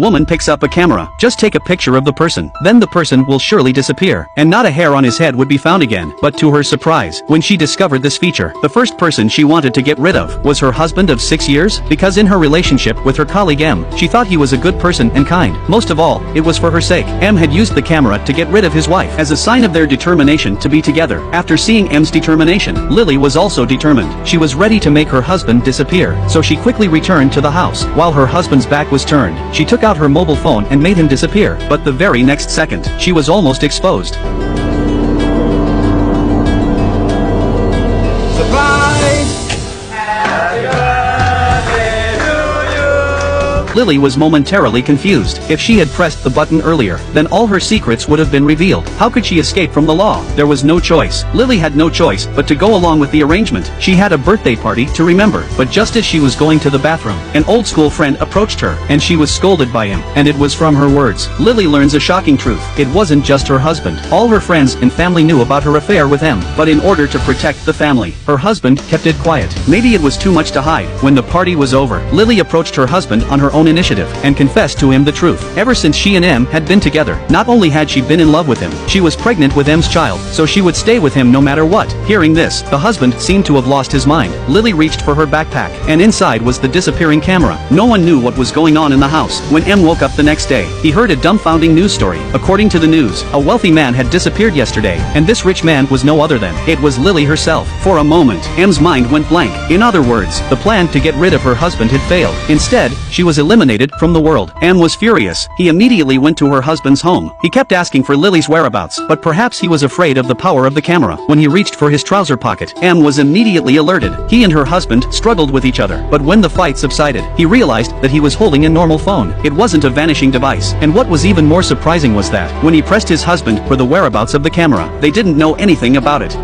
Woman picks up a camera. Just take a picture of the person. Then the person will surely disappear. And not a hair on his head would be found again. But to her surprise, when she discovered this feature, the first person she wanted to get rid of was her husband of 6 years, because in her relationship with her colleague M, she thought he was a good person and kind. Most of all, it was for her sake. M had used the camera to get rid of his wife as a sign of their determination to be together. After seeing M's determination, Lily was also determined. She was ready to make her husband disappear, so she quickly returned to the house. While her husband's back was turned, she took out her mobile phone and made him disappear, but the very next second, she was almost exposed. Lily was momentarily confused. If she had pressed the button earlier, then all her secrets would have been revealed. How could she escape from the law? There was no choice. Lily had no choice but to go along with the arrangement. She had a birthday party to remember, but just as she was going to the bathroom, an old school friend approached her, and she was scolded by him, and it was from her words. Lily learns a shocking truth. It wasn't just her husband. All her friends and family knew about her affair with him, but in order to protect the family, her husband kept it quiet. Maybe it was too much to hide. When the party was over, Lily approached her husband on her own initiative and confessed to him the truth. Ever since she and M had been together, not only had she been in love with him, she was pregnant with M's child, so she would stay with him no matter what. Hearing this, the husband seemed to have lost his mind. Lily reached for her backpack, and inside was the disappearing camera. No one knew what was going on in the house. When M woke up the next day, he heard a dumbfounding news story. According to the news, a wealthy man had disappeared yesterday, and this rich man was no other than, it was Lily herself. For a moment, M's mind went blank. In other words, the plan to get rid of her husband had failed. Instead, she was eliminated from the world. M was furious. He immediately went to her husband's home. He kept asking for Lily's whereabouts, but perhaps he was afraid of the power of the camera. When he reached for his trouser pocket, M was immediately alerted. He and her husband struggled with each other, but when the fight subsided, he realized that he was holding a normal phone. It wasn't a vanishing device, and what was even more surprising was that, when he pressed his husband for the whereabouts of the camera, they didn't know anything about it.